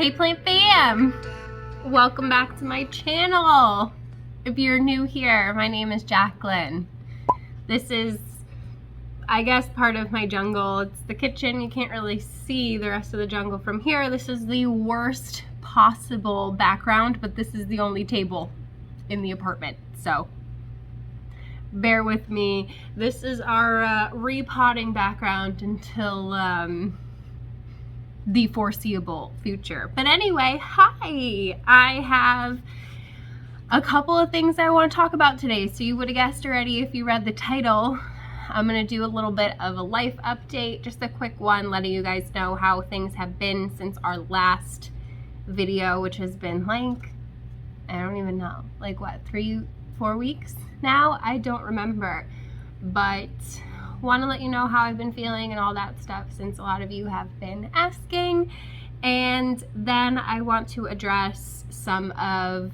Hey plant fam! Welcome back to my channel. If you're new here, my name is Jacqueline. This is, I guess, part of my jungle. It's the kitchen. You can't really see the rest of the jungle from here. This is the worst possible background, but this is the only table in the apartment, so bear with me. This is our repotting background until the foreseeable future. But anyway, hi! I have a couple of things I want to talk about today. So you would have guessed already if you read the title. I'm going to do a little bit of a life update, just a quick one, letting you guys know how things have been since our last video, which has been like, I don't even know, like what, 3-4 weeks now? I don't remember, but want to let you know how I've been feeling and all that stuff, since a lot of you have been asking. And then I want to address some of,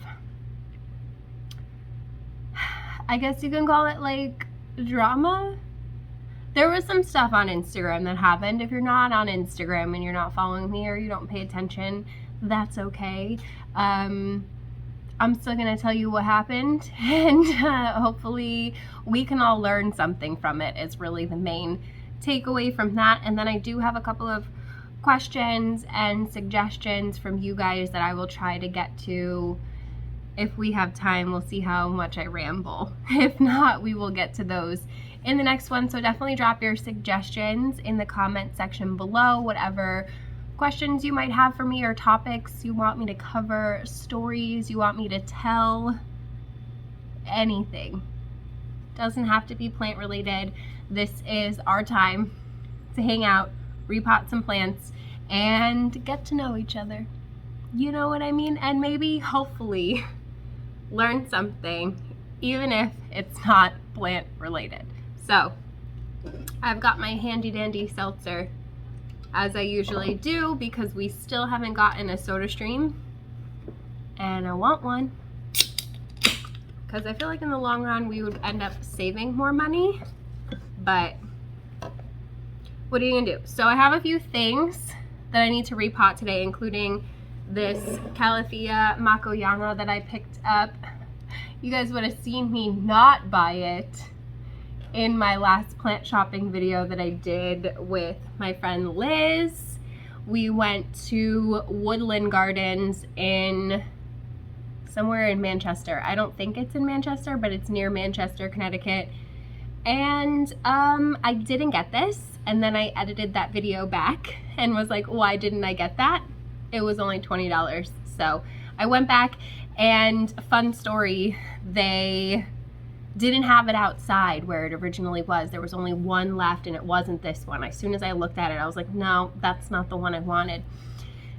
I guess you can call it like drama. There was some stuff on Instagram that happened. If you're not on Instagram and you're not following me or you don't pay attention, that's okay. I'm still gonna tell you what happened, and hopefully we can all learn something from it. It's really the main takeaway from that. And then I do have a couple of questions and suggestions from you guys that I will try to get to. If we have time, we'll see how much I ramble. If not, we will get to those in the next one. So definitely drop your suggestions in the comment section below, whatever questions you might have for me or topics you want me to cover, stories you want me to tell, anything. Doesn't have to be plant related. This is our time to hang out, repot some plants, and get to know each other. You know what I mean? And maybe, hopefully, learn something, even if it's not plant related. So, I've got my handy dandy seltzer, as I usually do, because we still haven't gotten a soda stream, and I want one, because I feel like in the long run we would end up saving more money, but what are you gonna do? So I have a few things that I need to repot today, including this Calathea Makoyana that I picked up. You guys would have seen me not buy it in my last plant shopping video that I did with my friend Liz. We went to Woodland Gardens in somewhere in Manchester. I don't think it's in Manchester, but it's near Manchester, Connecticut. And I didn't get this, and then I edited that video back and was like, why didn't I get that? It was only $20. So I went back, and fun story, they didn't have it outside where it originally was. There was only one left, and it wasn't this one. As soon as I looked at it, I was like, no, that's not the one I wanted.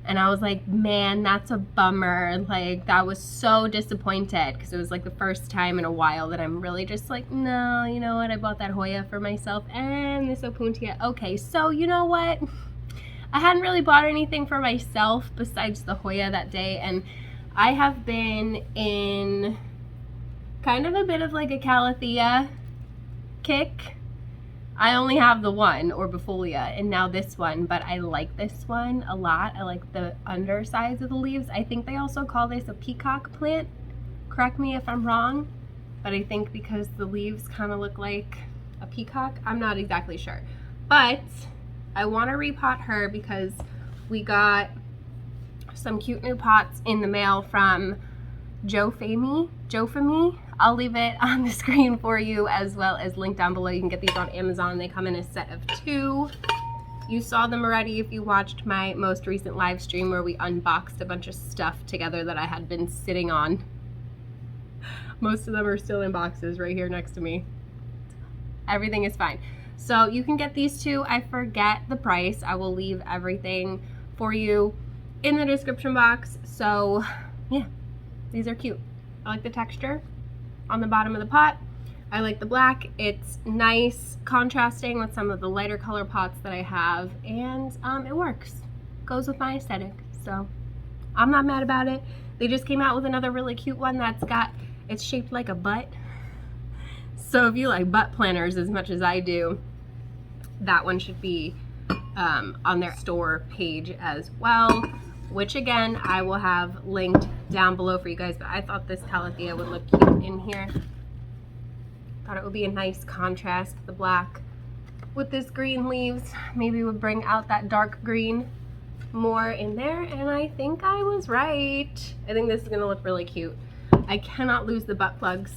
And I was like, man, that's a bummer. Like, that was so disappointed, because it was like the first time in a while that I'm really just like, no, you know what, I bought that Hoya for myself and this Opuntia. Okay, so you know what, I hadn't really bought anything for myself besides the Hoya that day, and I have been in kind of a bit of like a Calathea kick. I only have the one, Orbifolia, and now this one, but I like this one a lot. I like the undersides of the leaves. I think they also call this a peacock plant. Correct me if I'm wrong, but I think because the leaves kind of look like a peacock, I'm not exactly sure. But I want to repot her because we got some cute new pots in the mail from Joe Fami. I'll leave it on the screen for you, as well as link down below. You can get these on Amazon. They come in a set of 2. You saw them already if you watched my most recent live stream where we unboxed a bunch of stuff together that I had been sitting on. Most of them are still in boxes right here next to me. Everything is fine. So you can get these 2. I forget the price. I will leave everything for you in the description box. So yeah, these are cute. I like the texture on the bottom of the pot. I like the black. It's nice contrasting with some of the lighter color pots that I have, and it works. Goes with my aesthetic, so I'm not mad about it. They just came out with another really cute one that's got, it's shaped like a butt. So if you like butt planners as much as I do, that one should be on their store page as well. which again, I will have linked down below for you guys, but I thought this calathea would look cute in here. Thought it would be a nice contrast, the black with this green leaves. Maybe would bring out that dark green more in there, and I think I was right. I think this is gonna look really cute. I cannot lose the butt plugs.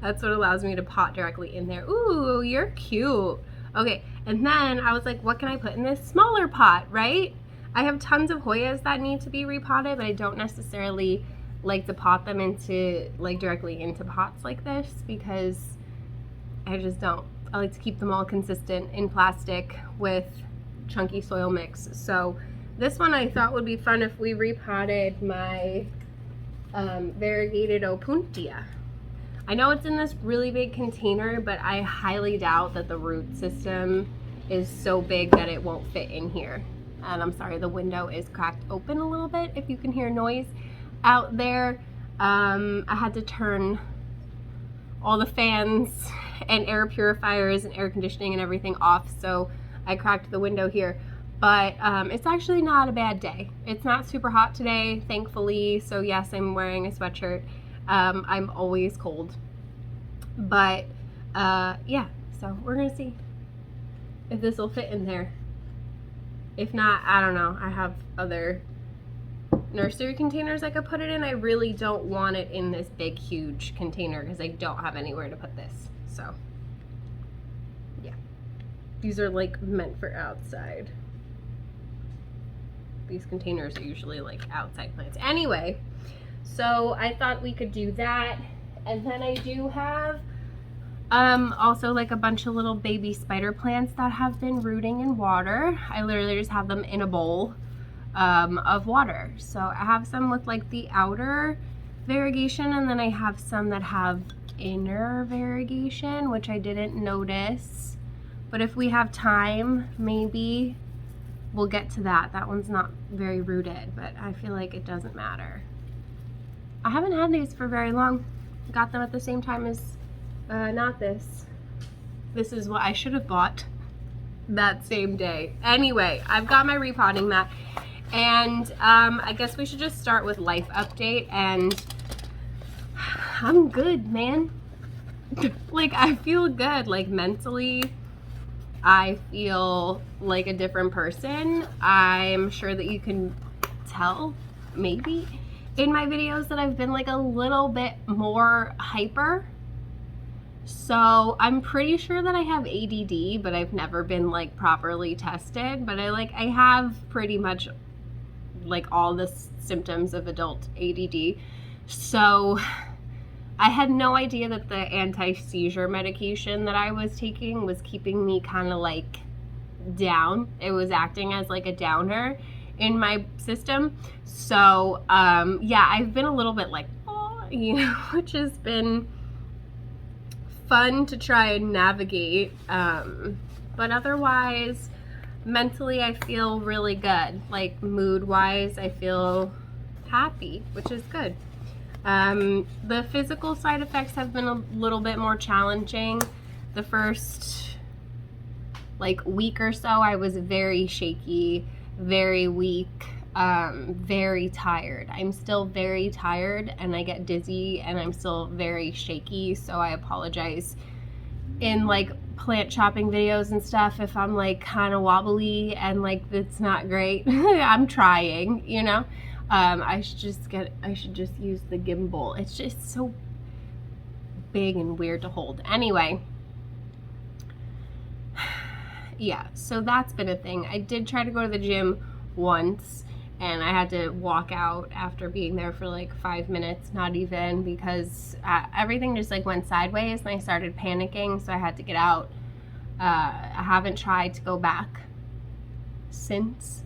That's what allows me to pot directly in there. Ooh, you're cute. Okay, and then I was like, what can I put in this smaller pot, right? I have tons of Hoyas that need to be repotted, but I don't necessarily like to pot them into, like, directly into pots like this because I just don't. I like to keep them all consistent in plastic with chunky soil mix. So this one I thought would be fun if we repotted my variegated opuntia. I know it's in this really big container, but I highly doubt that the root system is so big that it won't fit in here. And I'm sorry, the window is cracked open a little bit if you can hear noise out there. I had to turn all the fans and air purifiers and air conditioning and everything off, so I cracked the window here. But it's actually not a bad day. It's not super hot today, thankfully, so yes, I'm wearing a sweatshirt. I'm always cold, but yeah, so we're gonna see if this will fit in there. If not, I don't know. I have other nursery containers I could put it in. I really don't want it in this big huge container because I don't have anywhere to put this. So yeah, these are like meant for outside. These containers are usually like outside plants anyway. So I thought we could do that. And then I do have also like a bunch of little baby spider plants that have been rooting in water. I literally just have them in a bowl of water. So I have some with like the outer variegation, and then I have some that have inner variegation, which I didn't notice. But if we have time, maybe we'll get to that. That one's not very rooted, but I feel like it doesn't matter. I haven't had these for very long. Got them at the same time as not this. This is what I should have bought that same day. Anyway, I've got my repotting mat, and I guess we should just start with life update. And I'm good, man. Like, I feel good. Like, mentally, I feel like a different person. I'm sure that you can tell, maybe, in my videos that I've been like a little bit more hyper. So I'm pretty sure that I have ADD, but I've never been like properly tested. But I have pretty much like all the symptoms of adult ADD. So I had no idea that the anti-seizure medication that I was taking was keeping me kind of like down. It was acting as like a downer in my system. So yeah, I've been a little bit like, oh, you know, which has been fun to try and navigate. But otherwise, mentally, I feel really good. Like, mood wise, I feel happy, which is good. The physical side effects have been a little bit more challenging. The first like week or so, I was very shaky, very weak, very tired. I'm still very tired, and I get dizzy, and I'm still very shaky, so I apologize in like plant chopping videos and stuff if I'm like kind of wobbly and like it's not great. I'm trying, you know. I should just use the gimbal. It's just so big and weird to hold. Anyway, yeah, so that's been a thing. I did try to go to the gym once, and I had to walk out after being there for like 5 minutes, not even, because everything just like went sideways and I started panicking, so I had to get out. I haven't tried to go back since.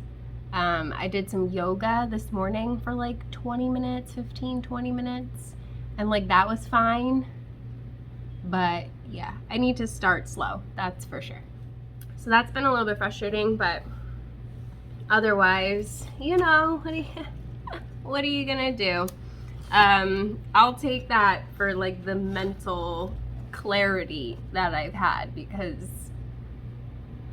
I did some yoga this morning for like 20 minutes, 15, 20 minutes, and like that was fine. But yeah, I need to start slow, that's for sure. So that's been a little bit frustrating, but otherwise, you know, what are you gonna do? I'll take that for like the mental clarity that I've had, because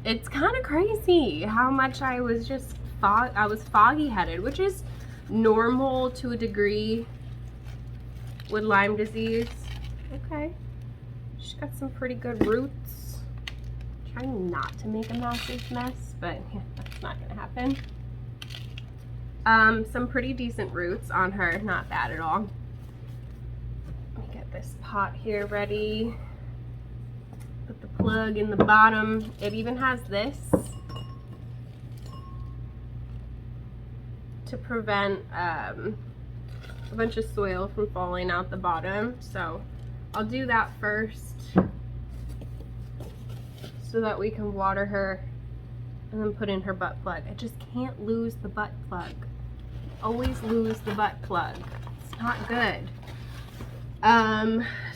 it's kind of crazy how much I was just was foggy headed, which is normal to a degree with Lyme disease. Okay, she's got some pretty good roots. Trying not to make a massive mess, but yeah, that's not gonna happen. Some pretty decent roots on her, not bad at all. Let me get this pot here ready. Put the plug in the bottom. It even has this to prevent a bunch of soil from falling out the bottom. So I'll do that first so that we can water her and then put in her butt plug. I just can't lose the butt plug. Always lose the butt plug. It's not good.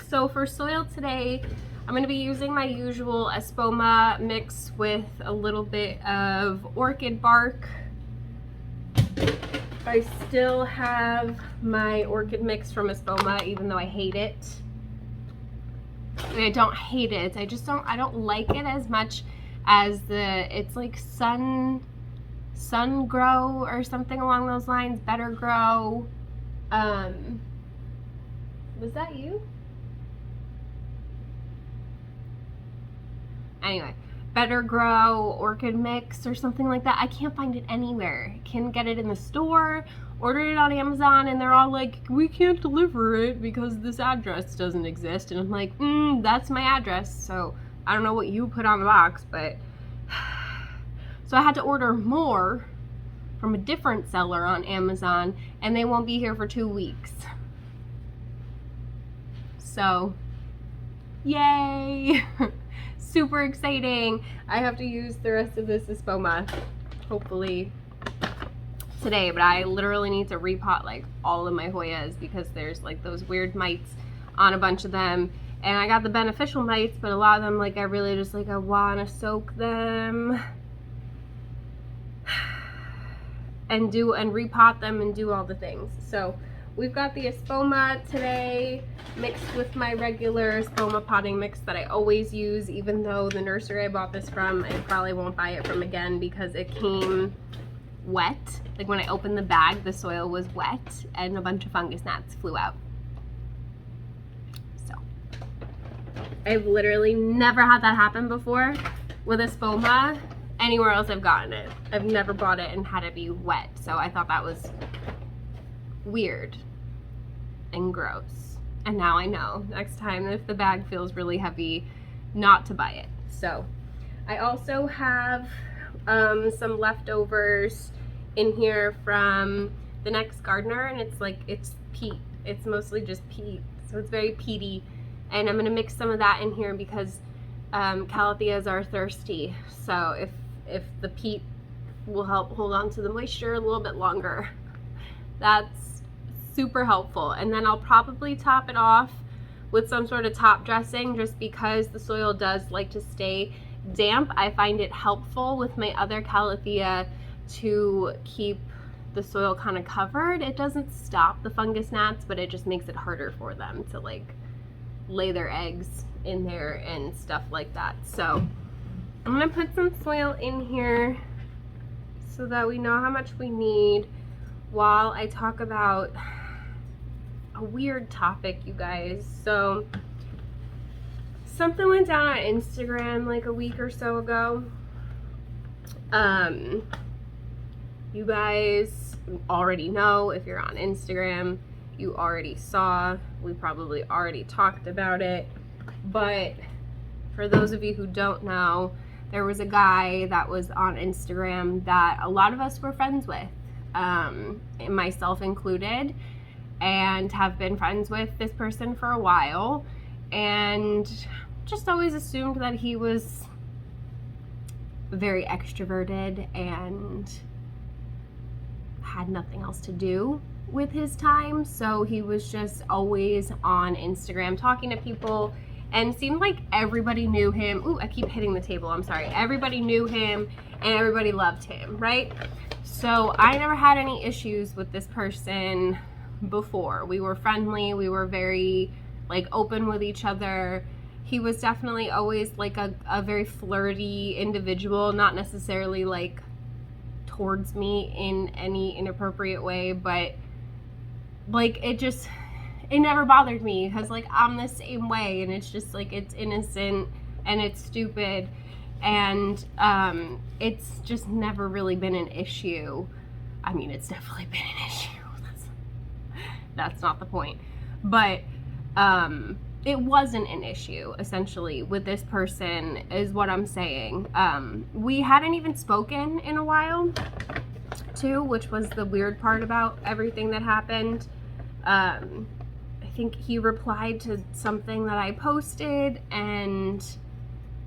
So for soil today, I'm going to be using my usual Espoma mix with a little bit of orchid bark. I still have my orchid mix from Espoma, even though I hate it. I don't hate it. I don't like it as much as it's like sun grow or something along those lines. Better grow. Was that you? Anyway, Better Grow orchid mix or something like that. I can't find it anywhere. Can't get it in the store. Ordered it on Amazon and they're all like, we can't deliver it because this address doesn't exist. And I'm like, that's my address. So I don't know what you put on the box, but so I had to order more from a different seller on Amazon and they won't be here for 2 weeks. So yay. Super exciting. I have to use the rest of this Espoma hopefully today, but I literally need to repot like all of my Hoyas because there's like those weird mites on a bunch of them, and I got the beneficial mites, but a lot of them like I really just like I want to soak them and repot them and do all the things. So we've got the Espoma today mixed with my regular Espoma potting mix that I always use, even though the nursery I bought this from, I probably won't buy it from again because it came wet. Like when I opened the bag, the soil was wet and a bunch of fungus gnats flew out. So I've literally never had that happen before with Espoma anywhere else I've gotten it. I've never bought it and had it be wet. So I thought that was weird and gross, and now I know next time if the bag feels really heavy not to buy it. So I also have some leftovers in here from the next gardener, and it's peat. It's mostly just peat, so it's very peaty, and I'm gonna mix some of that in here because calatheas are thirsty, so if the peat will help hold on to the moisture a little bit longer, that's super helpful. And then I'll probably top it off with some sort of top dressing just because the soil does like to stay damp. I find it helpful with my other calathea to keep the soil kind of covered. It doesn't stop the fungus gnats, but it just makes it harder for them to like lay their eggs in there and stuff like that. So I'm gonna put some soil in here so that we know how much we need while I talk about a weird topic, you guys. So something went down on Instagram like a week or so ago. You guys already know, if you're on Instagram, you already saw, we probably already talked about it, but for those of you who don't know, there was a guy that was on Instagram that a lot of us were friends with, myself included, and have been friends with this person for a while, and just always assumed that he was very extroverted and had nothing else to do with his time, so he was just always on Instagram talking to people and seemed like everybody knew him. Ooh, I keep hitting the table, I'm sorry. Everybody knew him and everybody loved him, right? So I never had any issues with this person before. We were friendly, we were very like open with each other. He was definitely always like a very flirty individual, not necessarily like towards me in any inappropriate way, but like it never bothered me because like I'm the same way, and it's just like it's innocent and it's stupid, and it's just never really been an issue. I mean, it's definitely been an issue. That's not the point, but it wasn't an issue essentially with this person is what I'm saying. We hadn't even spoken in a while too, which was the weird part about everything that happened. I think he replied to something that I posted, and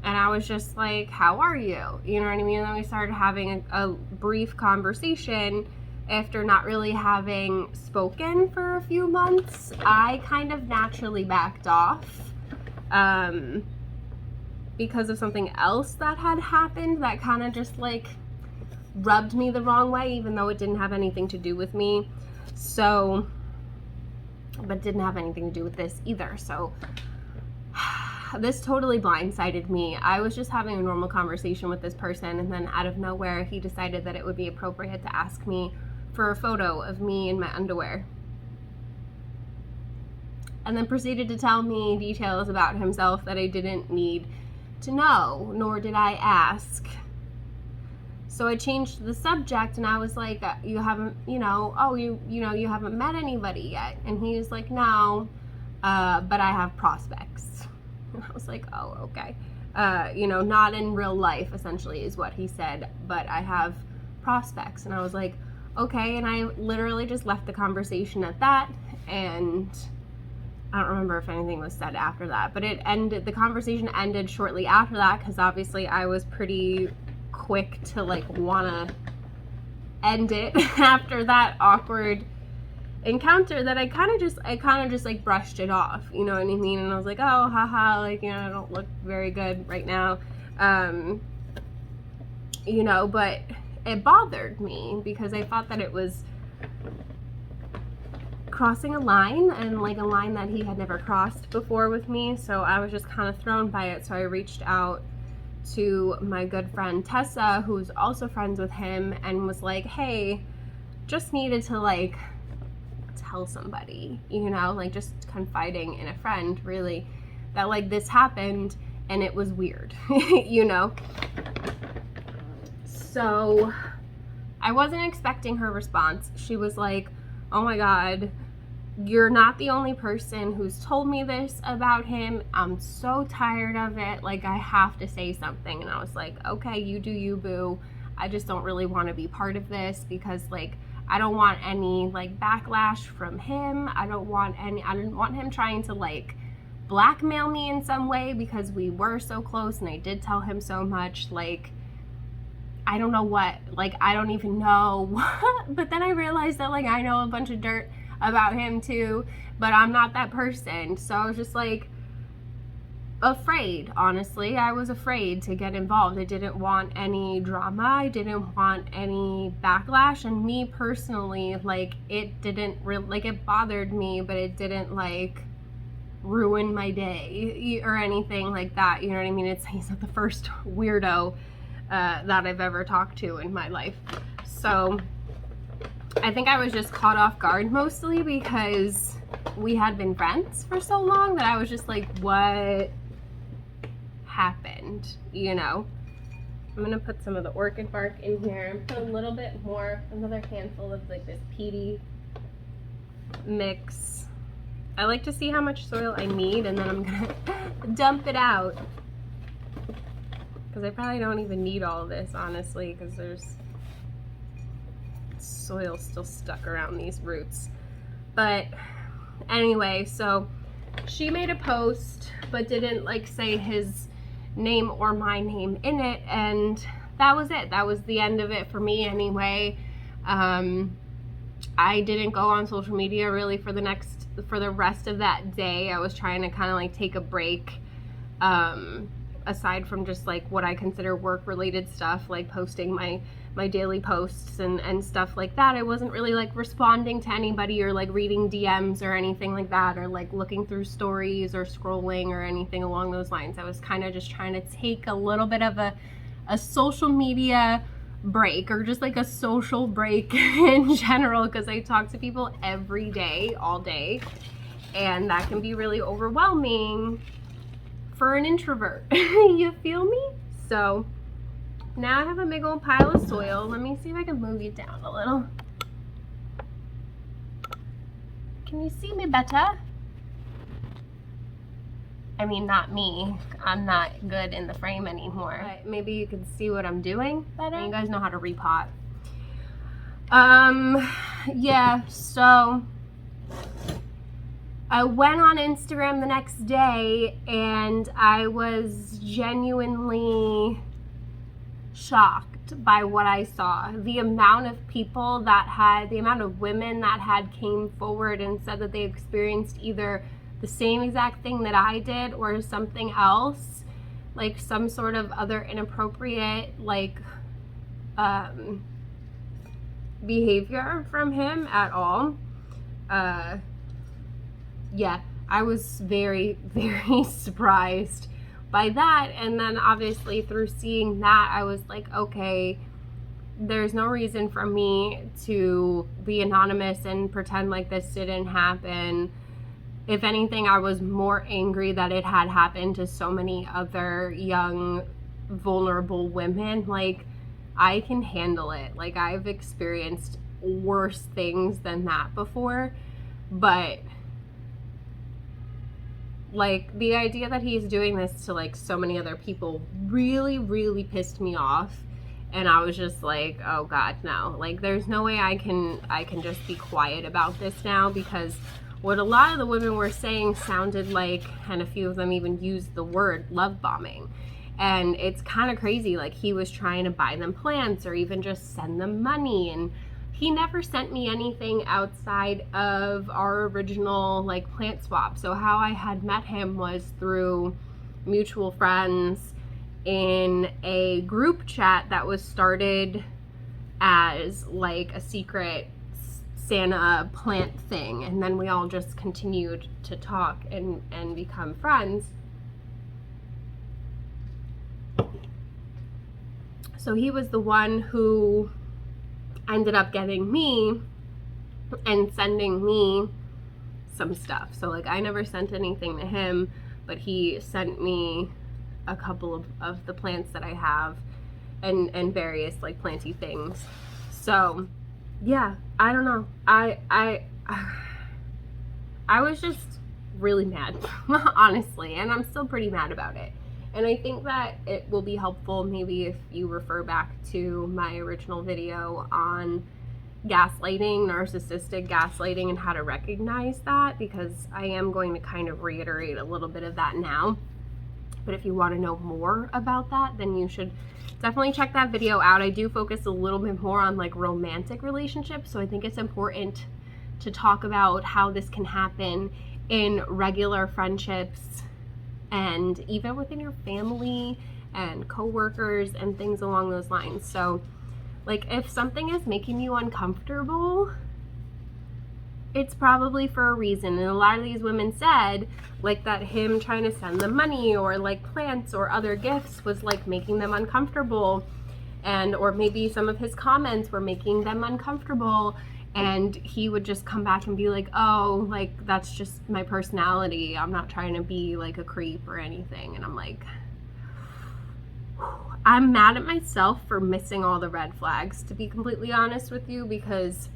I was just like, how are you? You know what I mean? And then we started having a brief conversation. After not really having spoken for a few months, I kind of naturally backed off because of something else that had happened that kind of just like rubbed me the wrong way, even though it didn't have anything to do with me. So, but didn't have anything to do with this either. So this totally blindsided me. I was just having a normal conversation with this person, and then out of nowhere, he decided that it would be appropriate to ask me for a photo of me in my underwear. And then proceeded to tell me details about himself that I didn't need to know, nor did I ask. So I changed the subject, and I was like, you haven't, you haven't met anybody yet. And he was like, no, but I have prospects. And I was like, oh, okay. Not in real life, essentially, is what he said, but I have prospects. And I was like, okay. And I literally just left the conversation at that, and I don't remember if anything was said after that, but the conversation ended shortly after that, because obviously I was pretty quick to like want to end it after that awkward encounter that I kind of just like brushed it off, you know what I mean? And I was like, oh, haha, like, I don't look very good right now. But it bothered me because I thought that it was crossing a line, and like a line that he had never crossed before with me. So I was just kind of thrown by it. So I reached out to my good friend Tessa, who's also friends with him, and was like, hey, just needed to like tell somebody, like just confiding in a friend, really, that like this happened and it was weird. So I wasn't expecting her response. She was like, oh my God, you're not the only person who's told me this about him. I'm so tired of it. Like, I have to say something. And I was like, okay, you do you, boo. I just don't really want to be part of this because like I don't want any like backlash from him. I didn't want him trying to like blackmail me in some way because we were so close and I did tell him so much. Like, I don't know what, like, I don't even know what. But then I realized that like I know a bunch of dirt about him too, but I'm not that person. So I was just like afraid, honestly. I was afraid to get involved. I didn't want any drama. I didn't want any backlash. And me personally, like, it didn't really, like, it bothered me, but it didn't like ruin my day or anything like that. You know what I mean? He's not the first weirdo that I've ever talked to in my life. So I think I was just caught off guard mostly because we had been friends for so long that I was just like, what happened? I'm gonna put some of the orchid bark in here and put a little bit more, another handful of like this peaty mix. I like to see how much soil I need, and then I'm gonna dump it out because I probably don't even need all of this, honestly, because there's soil still stuck around these roots. But anyway, so she made a post but didn't like say his name or my name in it, and that was it. That was the end of it for me anyway. I didn't go on social media really for the rest of that day. I was trying to kind of like take a break, aside from just like what I consider work related stuff, like posting my daily posts and stuff like that. I wasn't really like responding to anybody or like reading DMs or anything like that, or like looking through stories or scrolling or anything along those lines. I was kind of just trying to take a little bit of a social media break, or just like a social break in general, because I talk to people every day, all day, and that can be really overwhelming for an introvert. You feel me? So now I have a big old pile of soil. Let me see if I can move you down a little. Can you see me better? I mean, not me. I'm not good in the frame anymore. But maybe you can see what I'm doing better. And you guys know how to repot. Yeah, so I went on Instagram the next day and I was genuinely shocked by what I saw. The amount of people that had, the amount of women that had came forward and said that they experienced either the same exact thing that I did or something else, like some sort of other inappropriate like behavior from him at all. Yeah, I was very, very surprised by that. And then obviously through seeing that, I was like, okay, there's no reason for me to be anonymous and pretend like this didn't happen. If anything, I was more angry that it had happened to so many other young, vulnerable women. Like, I can handle it. Like, I've experienced worse things than that before. But, like, the idea that he's doing this to, like, so many other people really, really pissed me off. And I was just like, oh God, no. Like, there's no way I can just be quiet about this now, because what a lot of the women were saying sounded like, and a few of them even used the word, love bombing. And it's kind of crazy. Like, he was trying to buy them plants or even just send them money. And he never sent me anything outside of our original, like, plant swap. So how I had met him was through mutual friends in a group chat that was started as, like, a secret Santa plant thing, and then we all just continued to talk and become friends. So he was the one who ended up getting me and sending me some stuff. So, like, I never sent anything to him, but he sent me a couple of the plants that I have and various, like, planty things. So yeah, I don't know. I was just really mad, honestly, and I'm still pretty mad about it. And I think that it will be helpful maybe if you refer back to my original video on gaslighting, narcissistic gaslighting, and how to recognize that, because I am going to kind of reiterate a little bit of that now. But if you want to know more about that, then you should definitely check that video out. I do focus a little bit more on, like, romantic relationships, so I think it's important to talk about how this can happen in regular friendships and even within your family and coworkers and things along those lines. So, like, if something is making you uncomfortable, it's probably for a reason. And a lot of these women said, like, that him trying to send them money or, like, plants or other gifts was, like, making them uncomfortable. And, or maybe some of his comments were making them uncomfortable. And he would just come back and be like, oh, like, that's just my personality. I'm not trying to be, like, a creep or anything. And I'm like, I'm mad at myself for missing all the red flags, to be completely honest with you, because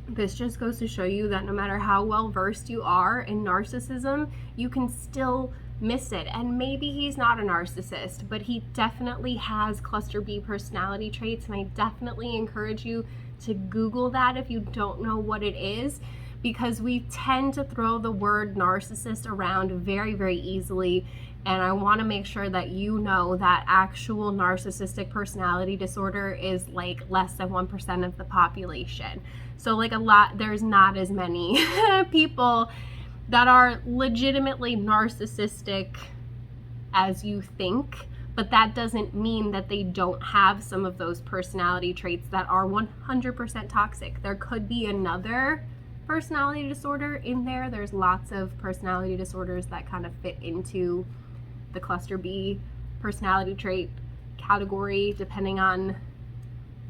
this just goes to show you that no matter how well versed you are in narcissism, you can still miss it. And maybe he's not a narcissist, but he definitely has cluster B personality traits. And I definitely encourage you to Google that if you don't know what it is, because we tend to throw the word narcissist around very, very easily. And I want to make sure that you know that actual narcissistic personality disorder is, like, less than 1% of the population. So, like, there's not as many people that are legitimately narcissistic as you think, but that doesn't mean that they don't have some of those personality traits that are 100% toxic. There could be another personality disorder in there. There's lots of personality disorders that kind of fit into the cluster B personality trait category, depending on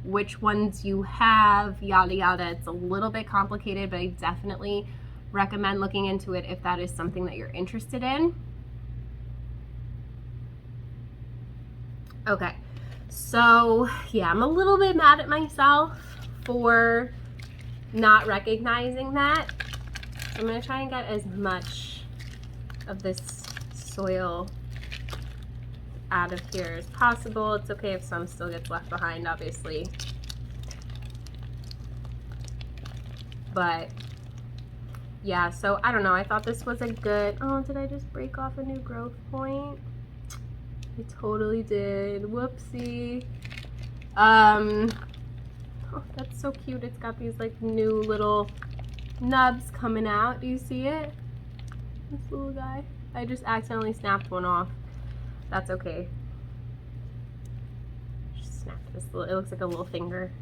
which ones you have, yada yada. It's a little bit complicated, but I definitely recommend looking into it if that is something that you're interested in. Okay, so yeah, I'm a little bit mad at myself for not recognizing that. I'm gonna try and get as much of this soil out of here as possible. It's okay if some still gets left behind, obviously. But yeah, so I don't know. I thought this was a good, oh, did I just break off a new growth point? I totally did. Whoopsie. Oh, that's so cute. It's got these like new little nubs coming out. Do you see it? This little guy. I just accidentally snapped one off. That's okay. Just snapped this little, it looks like a little finger.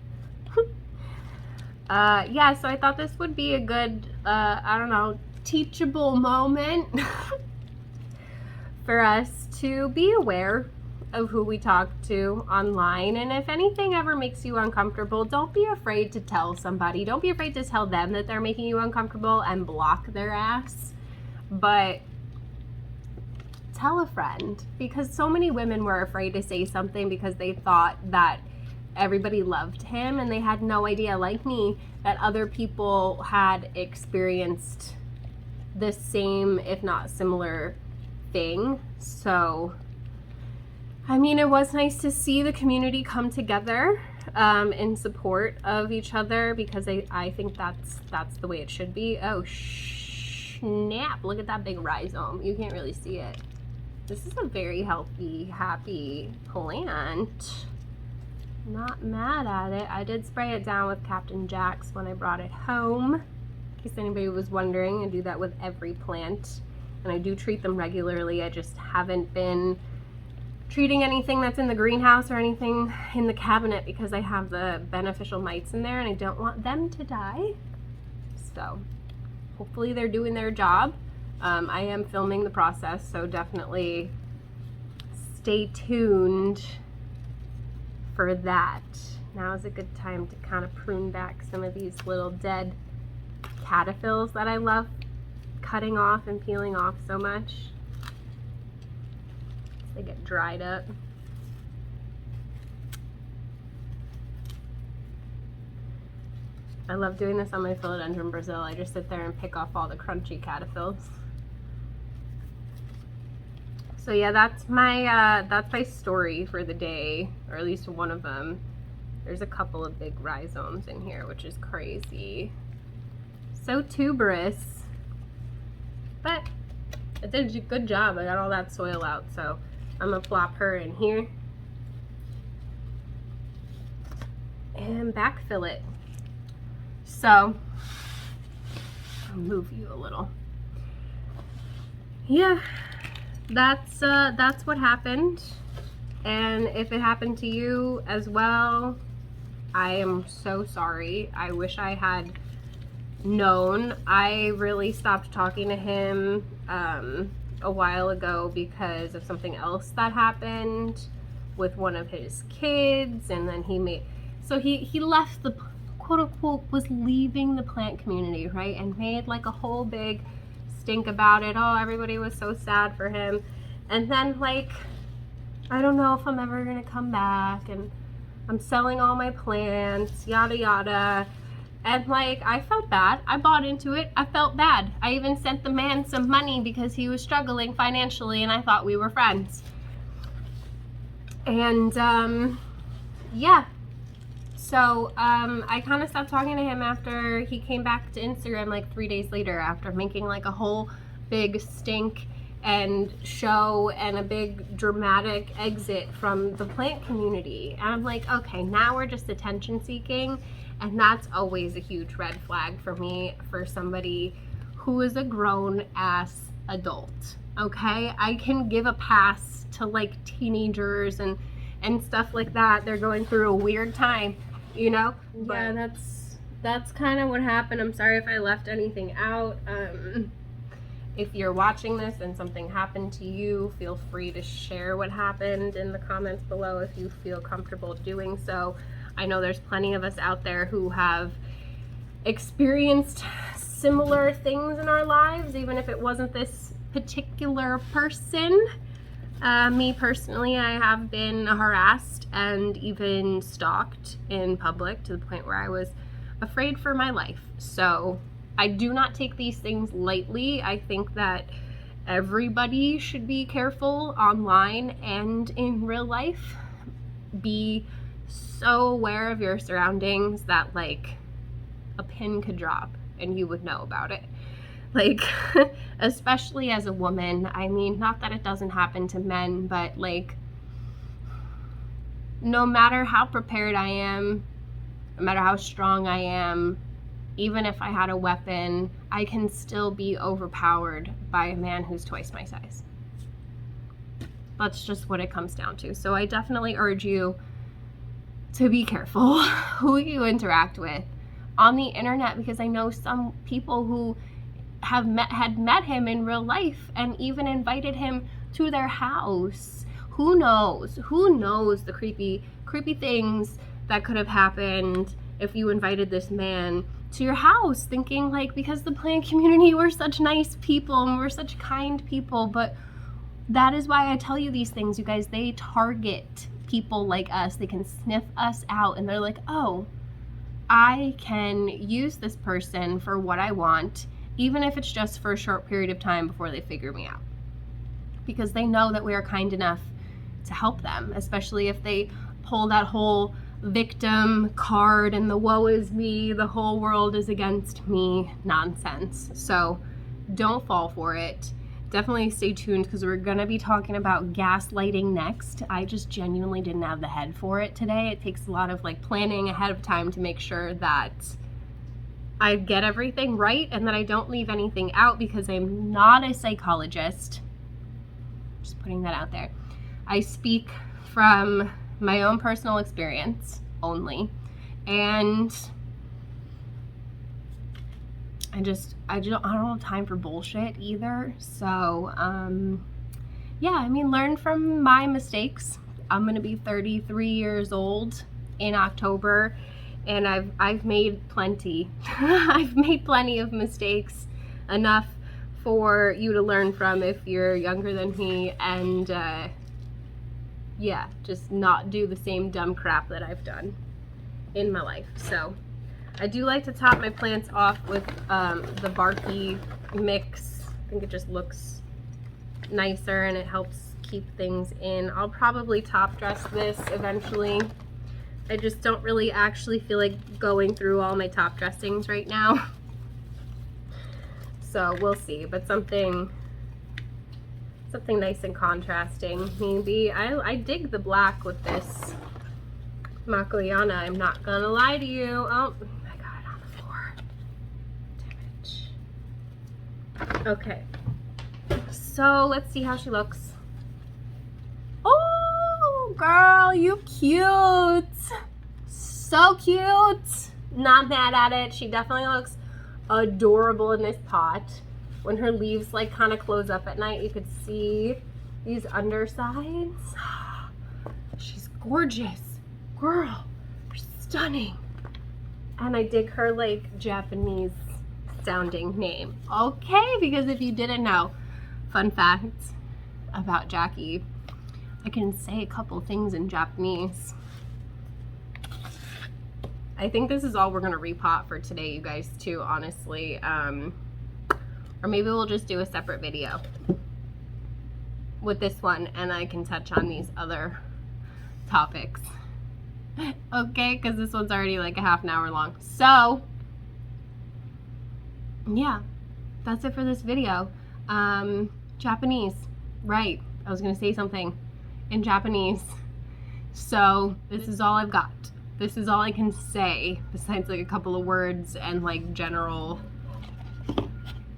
Yeah, so I thought this would be a good, I don't know, teachable moment for us to be aware of who we talk to online. And if anything ever makes you uncomfortable, don't be afraid to tell somebody. Don't be afraid to tell them that they're making you uncomfortable and block their ass. But tell a friend, because so many women were afraid to say something because they thought that everybody loved him, and they had no idea, like me, that other people had experienced the same, if not similar, thing. So I mean, it was nice to see the community come together in support of each other, because I think that's the way it should be. Oh snap, look at that big rhizome. You can't really see it. This is a very healthy, happy plant. Not mad at it. I did spray it down with Captain Jack's when I brought it home, in case anybody was wondering. I do that with every plant, and I do treat them regularly. I just haven't been treating anything that's in the greenhouse or anything in the cabinet because I have the beneficial mites in there and I don't want them to die. So hopefully they're doing their job. I am filming the process, so definitely stay tuned for that. Now is a good time to kind of prune back some of these little dead caterpillars that I love cutting off and peeling off so much. They get dried up. I love doing this on my philodendron Brazil. I just sit there and pick off all the crunchy caterpillars. So yeah, that's my story for the day, or at least one of them. There's a couple of big rhizomes in here, which is crazy. So tuberous, but I did a good job. I got all that soil out, so I'm gonna plop her in here and backfill it. So I'll move you a little. Yeah, that's what happened. And if it happened to you as well, I am so sorry. I wish I had known. I really stopped talking to him a while ago because of something else that happened with one of his kids, and then he left the quote unquote, was leaving the plant community, right, and made like a whole big stink about it. Oh, everybody was so sad for him. And then, like, I don't know if I'm ever gonna come back, and I'm selling all my plants, yada yada. And like, I felt bad. I bought into it. I felt bad. I even sent the man some money because he was struggling financially and I thought we were friends. And yeah, so I kind of stopped talking to him after he came back to Instagram like 3 days later, after making like a whole big stink and show and a big dramatic exit from the plant community. And I'm like, okay, now we're just attention seeking. And that's always a huge red flag for me, for somebody who is a grown ass adult. Okay, I can give a pass to like teenagers and stuff like that. They're going through a weird time, you know. But yeah, that's kind of what happened. I'm sorry if I left anything out. If you're watching this and something happened to you, feel free to share what happened in the comments below if you feel comfortable doing so. I know there's plenty of us out there who have experienced similar things in our lives, even if it wasn't this particular person. Me personally, I have been harassed and even stalked in public to the point where I was afraid for my life. So I do not take these things lightly. I think that everybody should be careful online and in real life. Be so aware of your surroundings that like a pin could drop and you would know about it. Like, especially as a woman. I mean, not that it doesn't happen to men, but like, no matter how prepared I am, no matter how strong I am, even if I had a weapon, I can still be overpowered by a man who's twice my size. That's just what it comes down to. So I definitely urge you to be careful who you interact with on the internet, because I know some people who had met him in real life and even invited him to their house. Who knows the creepy things that could have happened if you invited this man to your house, thinking like, because the plant community, we're such nice people and we're such kind people. But that is why I tell you these things, you guys. They target people like us. They can sniff us out and they're like, oh, I can use this person for what I want, even if it's just for a short period of time before they figure me out. Because they know that we are kind enough to help them, especially if they pull that whole victim card and the woe is me, the whole world is against me nonsense. So don't fall for it. Definitely stay tuned, because we're gonna be talking about gaslighting next. I just genuinely didn't have the head for it today. It takes a lot of like planning ahead of time to make sure that I get everything right and that I don't leave anything out, because I'm not a psychologist. Just putting that out there. I speak from my own personal experience only, and I don't have time for bullshit either. So yeah, I mean, learn from my mistakes. I'm gonna be 33 years old in October, and I've made plenty. I've made plenty of mistakes, enough for you to learn from if you're younger than me, and yeah, just not do the same dumb crap that I've done in my life. So I do like to top my plants off with the barky mix. I think it just looks nicer and it helps keep things in. I'll probably top dress this eventually. I just don't really actually feel like going through all my top dressings right now. So we'll see, but something nice and contrasting maybe. I dig the black with this Makoyana, I'm not gonna lie to you. Oh, I got it on the floor. Damn it. Okay, so let's see how she looks. Oh, girl, you cute. So cute. Not mad at it. She definitely looks adorable in this pot. When her leaves like kind of close up at night, you could see these undersides. She's gorgeous. Girl, you're stunning. And I dig her like Japanese sounding name. Okay, because if you didn't know, fun fact about Jackie, I can say a couple things in Japanese. I think this is all we're gonna repot for today, you guys, too, honestly. Or maybe we'll just do a separate video with this one and I can touch on these other topics. Okay, because this one's already like a half an hour long. So yeah, that's it for this video. Japanese, right, I was gonna say something in Japanese. So this is all I've got. This is all I can say, besides like a couple of words and like general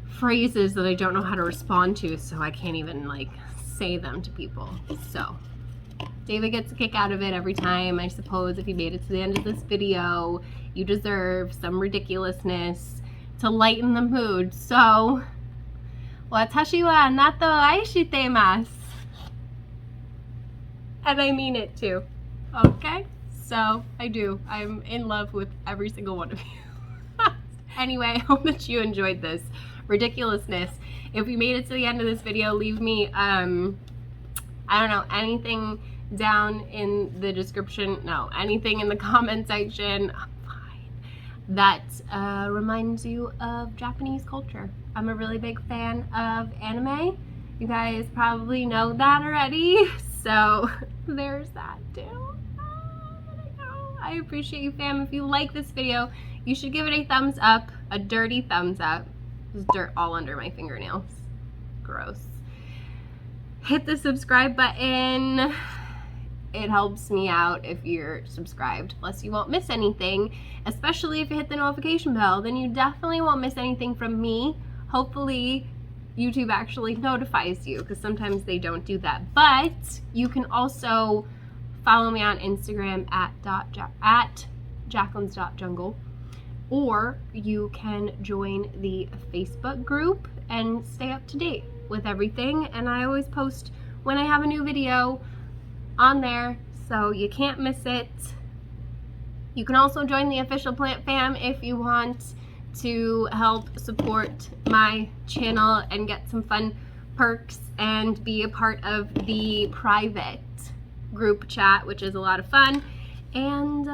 phrases that I don't know how to respond to, so I can't even like say them to people. So David gets a kick out of it every time. I suppose if you made it to the end of this video, you deserve some ridiculousness to lighten the mood. So watashi wa anatta o aishitemasu. And I mean it too. Okay? So I do. I'm in love with every single one of you. Anyway, I hope that you enjoyed this ridiculousness. If you made it to the end of this video, leave me, I don't know, anything down in the description. No, anything in the comment section. I'm fine. That reminds you of Japanese culture. I'm a really big fan of anime. You guys probably know that already. So there's that too. I appreciate you, fam. If you like this video, you should give it a thumbs up, a dirty thumbs up. There's dirt all under my fingernails. Gross. Hit the subscribe button. It helps me out if you're subscribed. Plus you won't miss anything, especially if you hit the notification bell. Then you definitely won't miss anything from me. Hopefully YouTube actually notifies you, because sometimes they don't do that. But you can also follow me on Instagram at jacquelines.jungle, or you can join the Facebook group and stay up to date with everything. And I always post when I have a new video on there, so you can't miss it. You can also join the official plant fam if you want to help support my channel and get some fun perks and be a part of the private group chat, which is a lot of fun. And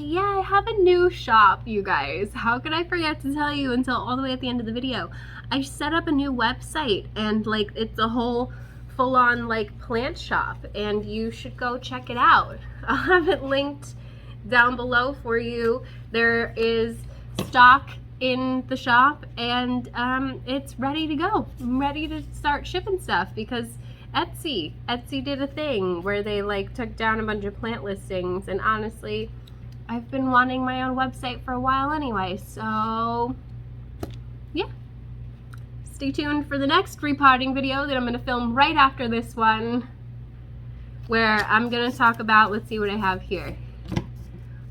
yeah, I have a new shop, you guys. How could I forget to tell you until all the way at the end of the video? I set up a new website, and like it's a whole full-on like plant shop, and you should go check it out. I'll have it linked down below for you. There is stock in the shop, and it's ready to go. I'm ready to start shipping stuff, because Etsy did a thing where they like took down a bunch of plant listings, and honestly, I've been wanting my own website for a while anyway, so yeah. Stay tuned for the next repotting video that I'm going to film right after this one, where I'm going to talk about, let's see what I have here,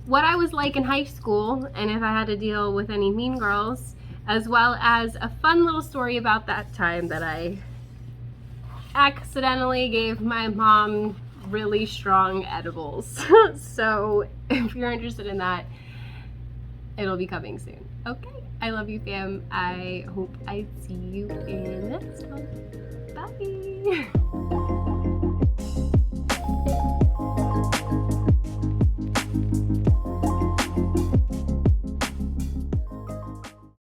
what I was like in high school, and if I had to deal with any mean girls, as well as a fun little story about that time that I accidentally gave my mom really strong edibles. So if you're interested in that, it'll be coming soon. Okay, I love you, fam. I hope I see you in the next one. Bye.